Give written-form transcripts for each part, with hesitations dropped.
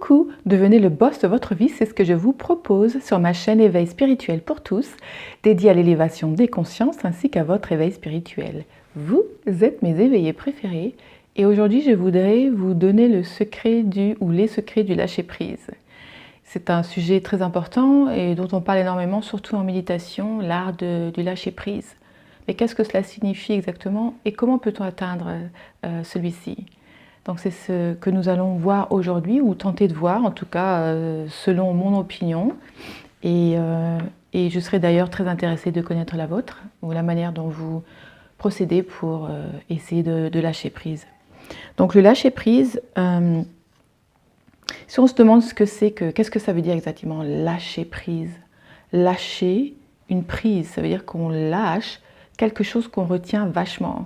Coucou, devenez le boss de votre vie, c'est ce que je vous propose sur ma chaîne Éveil spirituel pour tous, dédiée à l'élévation des consciences ainsi qu'à votre éveil spirituel. Vous êtes mes éveillés préférés et aujourd'hui je voudrais vous donner le secret les secrets du lâcher-prise. C'est un sujet très important et dont on parle énormément, surtout en méditation, l'art du lâcher-prise. Mais qu'est-ce que cela signifie exactement et comment peut-on atteindre celui-ci ? Donc c'est ce que nous allons voir aujourd'hui, ou tenter de voir, en tout cas selon mon opinion. Et je serais d'ailleurs très intéressée de connaître la vôtre, ou la manière dont vous procédez pour essayer de lâcher prise. Donc le lâcher prise, si on se demande ce que c'est qu'est-ce que ça veut dire exactement, lâcher prise? Lâcher une prise, ça veut dire qu'on lâche quelque chose qu'on retient vachement.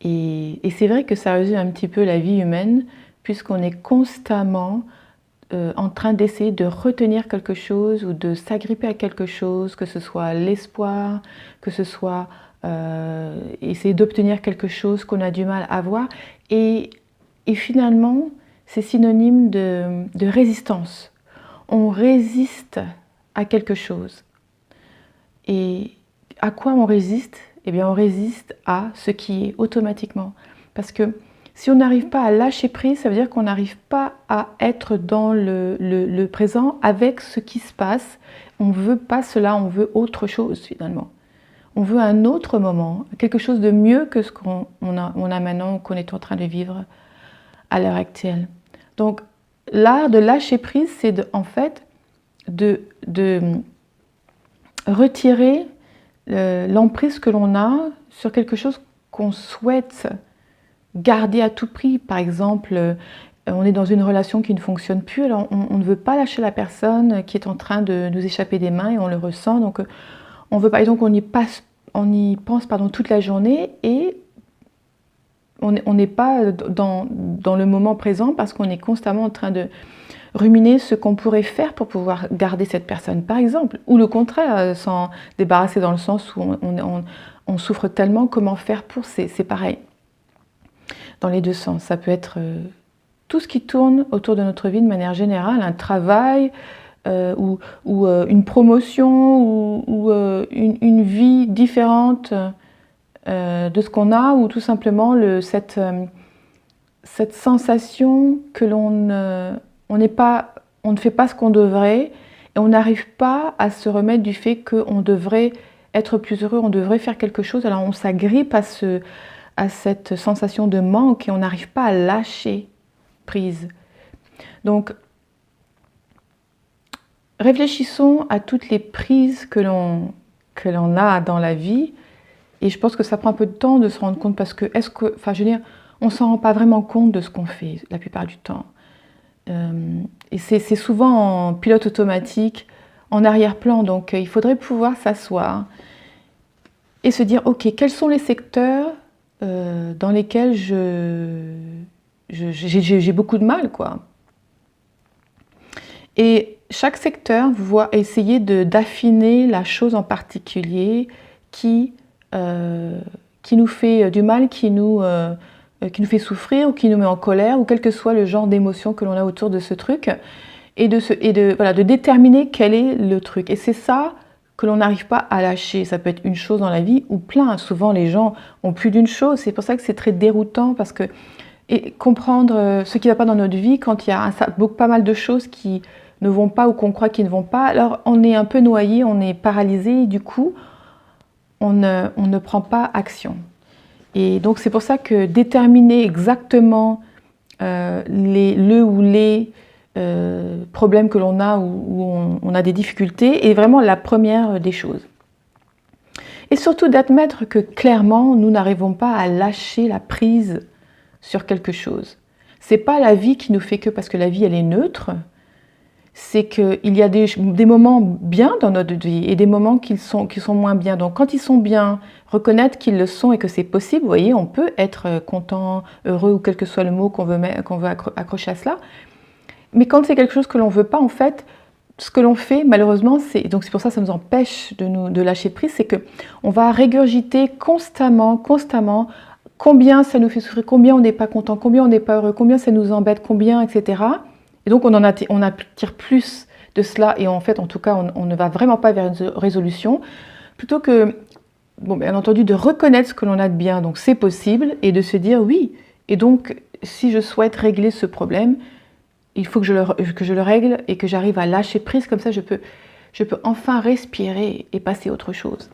Et c'est vrai que ça résume un petit peu la vie humaine, puisqu'on est constamment en train d'essayer de retenir quelque chose ou de s'agripper à quelque chose, que ce soit l'espoir, que ce soit essayer d'obtenir quelque chose qu'on a du mal à voir. Et finalement, c'est synonyme de résistance. On résiste à quelque chose. Et à quoi on résiste ? Eh bien, on résiste à ce qui est automatiquement. Parce que si on n'arrive pas à lâcher prise, ça veut dire qu'on n'arrive pas à être dans le présent avec ce qui se passe. On ne veut pas cela, on veut autre chose finalement. On veut un autre moment, quelque chose de mieux que ce qu'on a maintenant, qu'on est en train de vivre à l'heure actuelle. Donc, l'art de lâcher prise, c'est en fait de retirer l'emprise que l'on a sur quelque chose qu'on souhaite garder à tout prix. Par exemple, on est dans une relation qui ne fonctionne plus, alors on ne veut pas lâcher la personne qui est en train de nous échapper des mains et on le ressent, donc on veut pas, et donc on y pense toute la journée et on n'est pas dans le moment présent parce qu'on est constamment en train de ruminer ce qu'on pourrait faire pour pouvoir garder cette personne, par exemple, ou le contraire, s'en débarrasser dans le sens où on souffre tellement, comment faire pour, c'est pareil, dans les deux sens. Ça peut être tout ce qui tourne autour de notre vie de manière générale, un travail, ou une promotion, ou une vie différente de ce qu'on a, ou tout simplement cette sensation que on ne fait pas ce qu'on devrait et on n'arrive pas à se remettre du fait qu'on devrait être plus heureux, on devrait faire quelque chose. Alors on s'agrippe à cette sensation de manque et on n'arrive pas à lâcher prise. Donc réfléchissons à toutes les prises que l'on a dans la vie et je pense que ça prend un peu de temps de se rendre compte parce que, on ne s'en rend pas vraiment compte de ce qu'on fait la plupart du temps. Et c'est souvent en pilote automatique, en arrière-plan, donc il faudrait pouvoir s'asseoir et se dire, ok, quels sont les secteurs dans lesquels j'ai beaucoup de mal, quoi. Et chaque secteur va essayer d'affiner la chose en particulier qui nous fait du mal, qui nous fait souffrir ou qui nous met en colère, ou quel que soit le genre d'émotion que l'on a autour de ce truc, et de déterminer quel est le truc. Et c'est ça que l'on n'arrive pas à lâcher. Ça peut être une chose dans la vie ou plein. Souvent, les gens ont plus d'une chose. C'est pour ça que c'est très déroutant, parce que comprendre ce qui ne va pas dans notre vie, quand il y a pas mal de choses qui ne vont pas ou qu'on croit qu'ils ne vont pas, alors on est un peu noyé, on est paralysé, et du coup, on ne prend pas action. Et donc c'est pour ça que déterminer exactement les problèmes que l'on a, où on a des difficultés, est vraiment la première des choses. Et surtout d'admettre que clairement, nous n'arrivons pas à lâcher la prise sur quelque chose. C'est pas la vie qui nous fait que, parce que la vie elle est neutre, c'est qu'il y a des moments bien dans notre vie et des moments qui sont moins bien. Donc quand ils sont bien, reconnaître qu'ils le sont et que c'est possible, vous voyez, on peut être content, heureux, ou quel que soit le mot qu'on veut accrocher à cela. Mais quand c'est quelque chose que l'on ne veut pas, en fait, ce que l'on fait, malheureusement, c'est pour ça que ça nous empêche de lâcher prise, c'est qu'on va régurgiter constamment, combien ça nous fait souffrir, combien on n'est pas content, combien on n'est pas heureux, combien ça nous embête, combien, etc. Et donc on attire plus de cela, et en fait, en tout cas, on ne va vraiment pas vers une résolution, plutôt que, bon, bien entendu, de reconnaître ce que l'on a de bien, donc c'est possible, et de se dire oui. Et donc, si je souhaite régler ce problème, il faut que je le règle et que j'arrive à lâcher prise, comme ça je peux enfin respirer et passer à autre chose.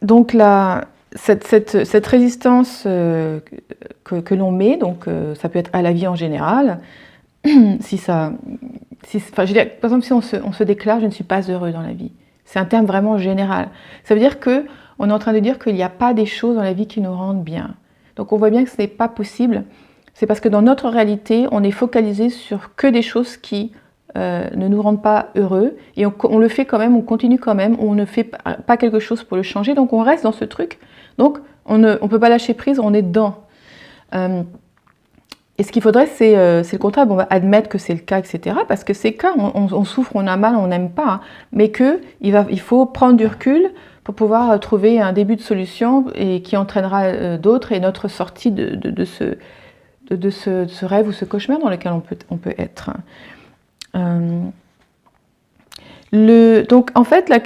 Donc cette résistance que l'on met, donc ça peut être à la vie en général, enfin, je veux dire, par exemple, si on se déclare « je ne suis pas heureux dans la vie », c'est un terme vraiment général. Ça veut dire qu'on est en train de dire qu'il n'y a pas des choses dans la vie qui nous rendent bien. Donc on voit bien que ce n'est pas possible. C'est parce que dans notre réalité, on est focalisé sur que des choses qui ne nous rendent pas heureux, et on le fait quand même, on continue quand même, on ne fait pas quelque chose pour le changer, donc on reste dans ce truc. Donc on ne peut pas lâcher prise, on est dedans. Et ce qu'il faudrait, c'est le contraire. On va admettre que c'est le cas, etc. Parce que c'est le cas, on souffre, on a mal, on n'aime pas, hein, mais il faut prendre du recul pour pouvoir trouver un début de solution et qui entraînera d'autres, et notre sortie de ce rêve ou ce cauchemar dans lequel on peut être. Donc en fait, la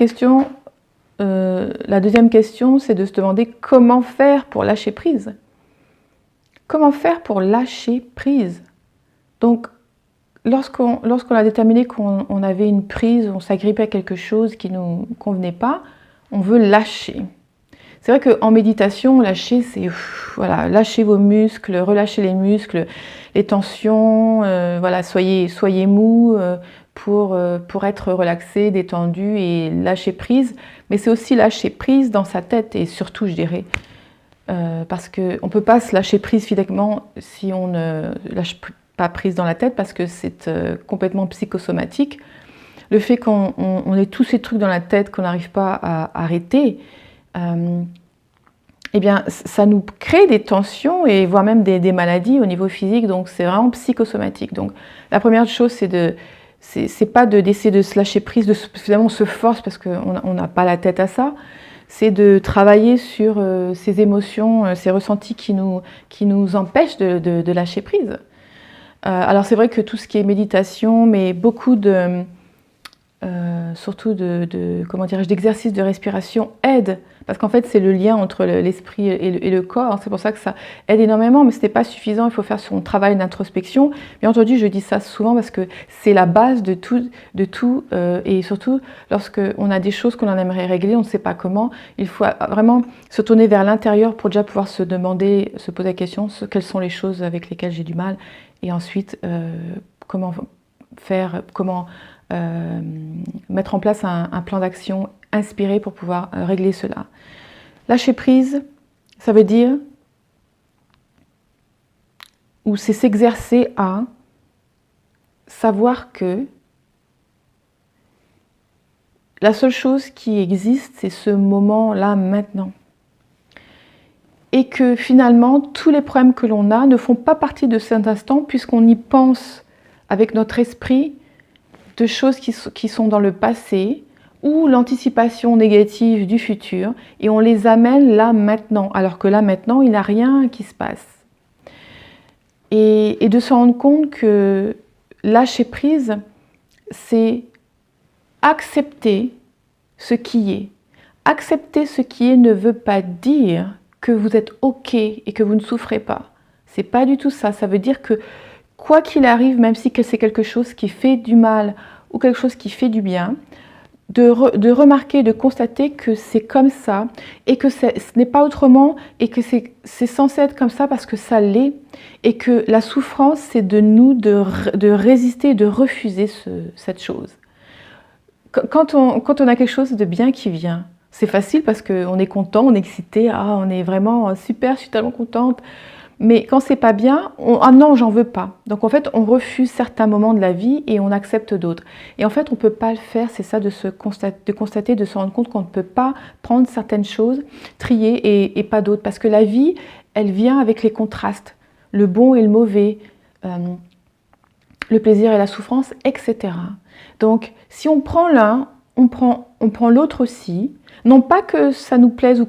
deuxième question, c'est de se demander comment faire pour lâcher prise. Comment faire pour lâcher prise? Donc, lorsqu'on a déterminé qu'on avait une prise, on s'agrippait à quelque chose qui ne nous convenait pas, on veut lâcher. C'est vrai qu'en méditation, lâcher, c'est voilà, lâcher vos muscles, relâcher les muscles, les tensions, voilà, soyez mou pour être relaxé, détendu et lâcher prise. Mais c'est aussi lâcher prise dans sa tête, et surtout, je dirais, parce qu'on ne peut pas se lâcher prise physiquement si on ne lâche pas prise dans la tête, parce que c'est complètement psychosomatique. Le fait qu'on ait tous ces trucs dans la tête qu'on n'arrive pas à arrêter, eh bien, ça nous crée des tensions et voire même des maladies au niveau physique, donc c'est vraiment psychosomatique. Donc la première chose, c'est pas d'essayer de se lâcher prise, finalement on se force parce qu'on n'a pas la tête à ça. C'est de travailler sur ces émotions, ces ressentis qui nous empêchent de lâcher prise. Alors c'est vrai que tout ce qui est méditation, mais beaucoup surtout d'exercices de respiration aide, parce qu'en fait c'est le lien entre l'esprit et le corps. C'est pour ça que ça aide énormément, mais ce n'est pas suffisant, il faut faire son travail d'introspection. Bien entendu, je dis ça souvent parce que c'est la base de tout, et surtout lorsqu'on a des choses qu'on aimerait régler, on ne sait pas comment, il faut vraiment se tourner vers l'intérieur pour déjà pouvoir se poser la question, quelles sont les choses avec lesquelles j'ai du mal, et ensuite comment mettre en place un plan d'action inspiré pour pouvoir régler cela. Lâcher prise, ça veut dire, ou c'est s'exercer à savoir que la seule chose qui existe, c'est ce moment-là, maintenant. Et que finalement, tous les problèmes que l'on a ne font pas partie de cet instant, puisqu'on y pense avec notre esprit de choses qui sont dans le passé, ou l'anticipation négative du futur, et on les amène là maintenant, alors que là maintenant il n'y a rien qui se passe. Et de se rendre compte que lâcher prise, c'est accepter ce qui est. Accepter ce qui est ne veut pas dire que vous êtes OK et que vous ne souffrez pas. C'est pas du tout ça. Ça veut dire que quoi qu'il arrive, même si c'est quelque chose qui fait du mal ou quelque chose qui fait du bien, de remarquer, de constater que c'est comme ça et que ce n'est pas autrement, et que c'est censé être comme ça parce que ça l'est, et que la souffrance, c'est de nous de résister, de refuser cette chose. Quand on a quelque chose de bien qui vient, c'est facile parce qu'on est content, on est excité, on est vraiment super, je suis tellement contente. Mais quand c'est pas bien, non, j'en veux pas. Donc en fait, on refuse certains moments de la vie et on accepte d'autres. Et en fait, on peut pas le faire, c'est ça, de constater, de se rendre compte qu'on ne peut pas prendre certaines choses, trier et pas d'autres. Parce que la vie, elle vient avec les contrastes, le bon et le mauvais, le plaisir et la souffrance, etc. Donc si on prend l'un, on prend l'autre aussi. Non pas que ça nous plaise ou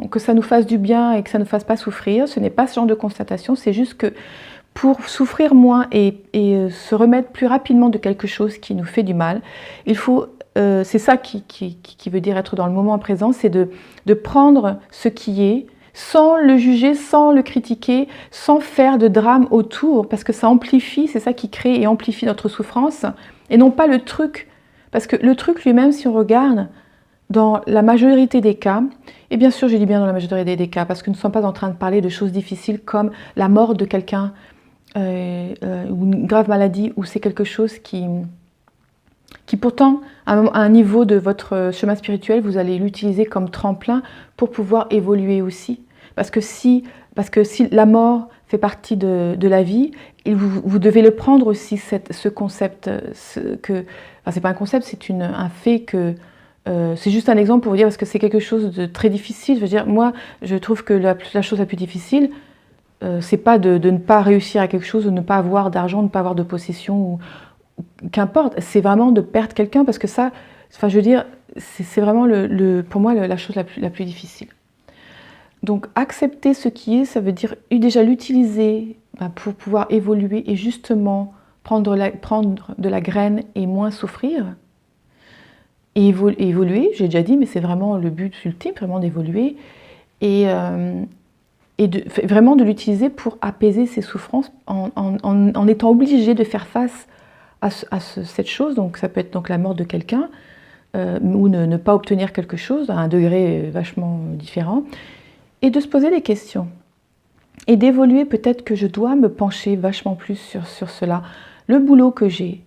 que ça nous fasse du bien et que ça ne nous fasse pas souffrir, ce n'est pas ce genre de constatation, c'est juste que pour souffrir moins et se remettre plus rapidement de quelque chose qui nous fait du mal, il faut, c'est ça qui veut dire être dans le moment présent, c'est de prendre ce qui est, sans le juger, sans le critiquer, sans faire de drame autour, parce que ça amplifie, c'est ça qui crée et amplifie notre souffrance, et non pas le truc. Parce que le truc lui-même, si on regarde, dans la majorité des cas, et bien sûr je dis bien dans la majorité des cas, parce que nous ne sommes pas en train de parler de choses difficiles comme la mort de quelqu'un, ou une grave maladie, ou c'est quelque chose qui pourtant, à un niveau de votre chemin spirituel, vous allez l'utiliser comme tremplin pour pouvoir évoluer aussi. Parce que si la mort fait partie de la vie, vous devez le prendre aussi, ce concept, enfin c'est pas un concept, c'est un fait que, c'est juste un exemple pour vous dire, parce que c'est quelque chose de très difficile. Je veux dire, moi, je trouve que la chose la plus difficile, c'est pas de ne pas réussir à quelque chose, de ne pas avoir d'argent, de ne pas avoir de possession, ou qu'importe, c'est vraiment de perdre quelqu'un, parce que ça, enfin je veux dire, c'est vraiment pour moi la chose la plus difficile. Donc accepter ce qui est, ça veut dire déjà l'utiliser pour pouvoir évoluer et justement prendre de la graine et moins souffrir. Et évoluer, j'ai déjà dit, mais c'est vraiment le but ultime, vraiment d'évoluer. Et vraiment de l'utiliser pour apaiser ses souffrances en étant obligé de faire face à cette chose. Donc ça peut être donc la mort de quelqu'un, ou ne pas obtenir quelque chose à un degré vachement différent, et de se poser des questions. Et d'évoluer, peut-être que je dois me pencher vachement plus sur cela. Le boulot que j'ai,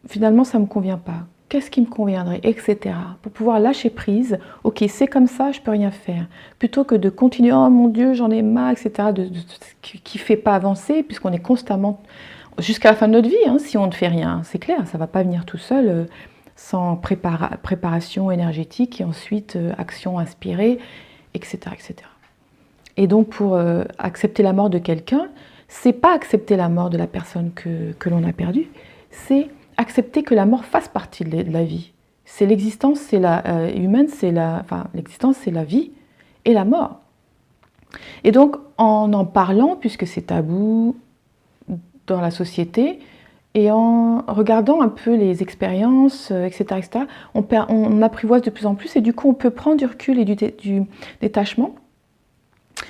finalement ça ne me convient pas. Qu'est-ce qui me conviendrait, etc. Pour pouvoir lâcher prise, ok, c'est comme ça, je ne peux rien faire. Plutôt que de continuer, oh mon Dieu, j'en ai marre, etc., qui ne fait pas avancer, puisqu'on est constamment, jusqu'à la fin de notre vie, hein, si on ne fait rien, c'est clair, ça ne va pas venir tout seul, sans préparation énergétique, et ensuite action inspirée, etc., etc. Et donc pour accepter la mort de quelqu'un, c'est pas accepter la mort de la personne que l'on a perdue, c'est accepter que la mort fasse partie de la vie. C'est l'existence, c'est humaine, l'existence, c'est la vie et la mort. Et donc en parlant, puisque c'est tabou dans la société, et en regardant un peu les expériences, etc., on apprivoise de plus en plus, et du coup on peut prendre du recul et du détachement.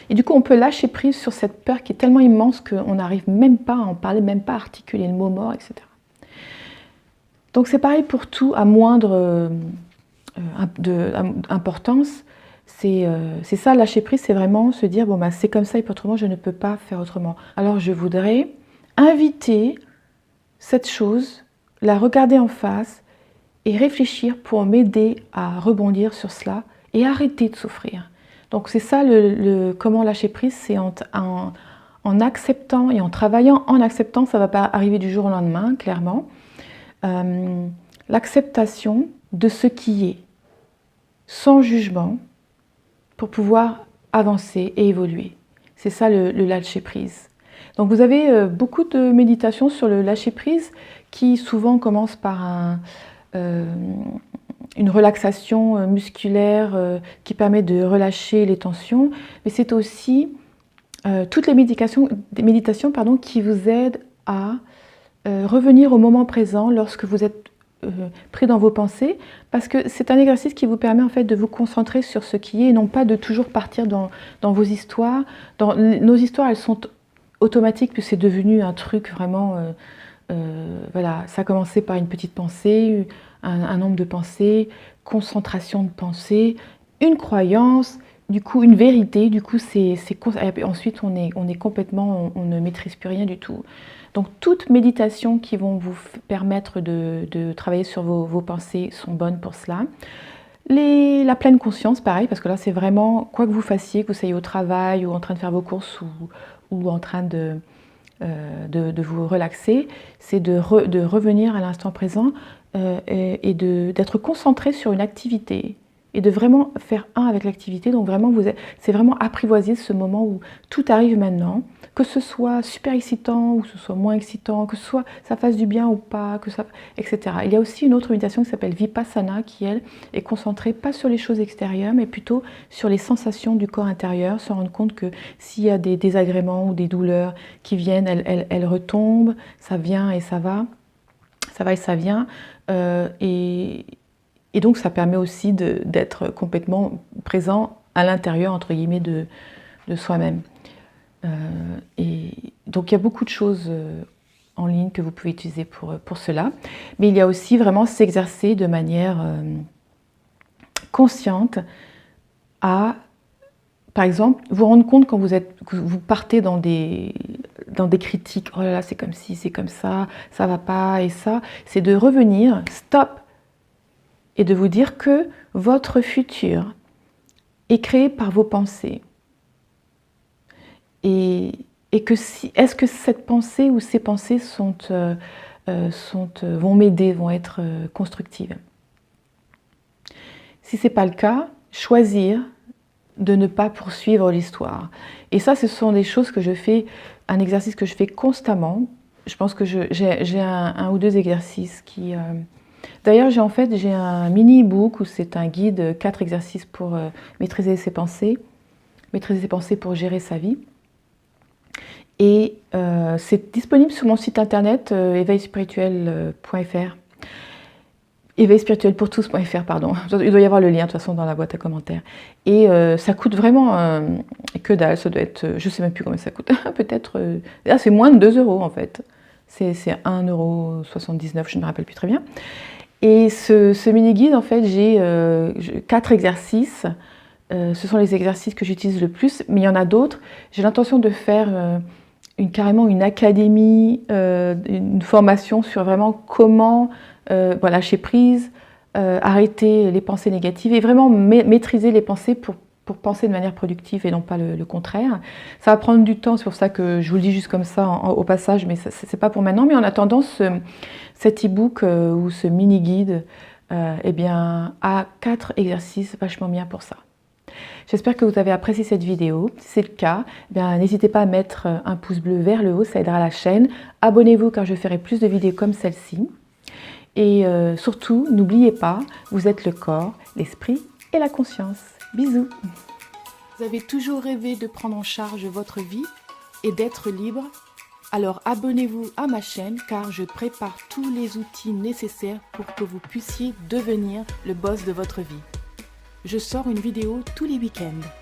Et du coup, on peut lâcher prise sur cette peur qui est tellement immense qu'on n'arrive même pas à en parler, même pas à articuler le mot mort, etc. Donc c'est pareil pour tout, à moindre importance. C'est ça, lâcher prise, c'est vraiment se dire, bon, bah, c'est comme ça et pas autrement, je ne peux pas faire autrement. Alors je voudrais inviter cette chose, la regarder en face et réfléchir pour m'aider à rebondir sur cela et arrêter de souffrir. Donc c'est ça, comment lâcher prise, c'est en acceptant et en travaillant en acceptant, ça ne va pas arriver du jour au lendemain, clairement. L'acceptation de ce qui est, sans jugement, pour pouvoir avancer et évoluer. C'est ça le lâcher prise. Donc vous avez beaucoup de méditations sur le lâcher prise qui souvent commencent par une relaxation musculaire qui permet de relâcher les tensions, mais c'est aussi toutes les méditations qui vous aident à revenir au moment présent lorsque vous êtes pris dans vos pensées, parce que c'est un exercice qui vous permet en fait de vous concentrer sur ce qui est et non pas de toujours partir dans vos histoires. Nos histoires, elles sont automatiques puisque c'est devenu un truc vraiment... voilà, ça a commencé par une petite pensée, un nombre de pensées, concentration de pensées, une croyance, du coup une vérité, du coup ensuite on est complètement, on ne maîtrise plus rien du tout. Donc toutes méditations qui vont vous permettre de travailler sur vos pensées sont bonnes pour cela. La pleine conscience, pareil, parce que là c'est vraiment, quoi que vous fassiez, que vous soyez au travail ou en train de faire vos courses ou en train de vous relaxer, c'est de revenir à l'instant présent et d'être concentré sur une activité, et de vraiment faire un avec l'activité. Donc vraiment, c'est vraiment apprivoiser ce moment où tout arrive maintenant, que ce soit super excitant ou que ce soit moins excitant, que ce soit ça fasse du bien ou pas, etc. Il y a aussi une autre méditation qui s'appelle Vipassana qui, elle, est concentrée pas sur les choses extérieures, mais plutôt sur les sensations du corps intérieur, se rendre compte que s'il y a des désagréments ou des douleurs qui viennent, elles retombent, ça vient et ça va et ça vient. Et donc ça permet aussi d'être complètement présent à l'intérieur, entre guillemets, de soi-même. Et donc il y a beaucoup de choses en ligne que vous pouvez utiliser pour cela. Mais il y a aussi vraiment s'exercer de manière consciente à, par exemple, vous rendre compte quand vous partez dans des critiques, oh là là, c'est comme ci, c'est comme ça va pas et ça, c'est de revenir, stop, et de vous dire que votre futur est créé par vos pensées. Et que est-ce que cette pensée ou ces pensées vont m'aider, vont être constructives. Si ce n'est pas le cas, choisir de ne pas poursuivre l'histoire. Et ça, ce sont des choses que je fais, un exercice que je fais constamment. Je pense que j'ai un ou deux exercices qui... D'ailleurs, j'ai un mini-book où c'est un guide, 4 exercices pour maîtriser ses pensées pour gérer sa vie. Et c'est disponible sur mon site internet éveilspirituel.fr. éveilspirituelpourtous.fr, pardon. Il doit y avoir le lien de toute façon dans la boîte à commentaires. Et ça coûte vraiment que dalle, ça doit être, je ne sais même plus combien ça coûte, peut-être, c'est moins de 2 € en fait. C'est 1,79 €, je ne me rappelle plus très bien. Et ce mini-guide, en fait, j'ai 4 exercices. Ce sont les exercices que j'utilise le plus, mais il y en a d'autres. J'ai l'intention de faire carrément une académie, une formation sur vraiment comment lâcher prise, arrêter les pensées négatives et vraiment maîtriser les pensées pour penser de manière productive et non pas le contraire. Ça va prendre du temps, c'est pour ça que je vous le dis juste comme ça au passage, mais c'est pas pour maintenant. Mais en attendant, cet e-book ou ce mini-guide a 4 exercices vachement bien pour ça. J'espère que vous avez apprécié cette vidéo. Si c'est le cas, n'hésitez pas à mettre un pouce bleu vers le haut, ça aidera la chaîne. Abonnez-vous car je ferai plus de vidéos comme celle-ci. Et surtout, n'oubliez pas, vous êtes le corps, l'esprit et la conscience. Bisous. Vous avez toujours rêvé de prendre en charge votre vie et d'être libre? Alors abonnez-vous à ma chaîne car je prépare tous les outils nécessaires pour que vous puissiez devenir le boss de votre vie. Je sors une vidéo tous les week-ends.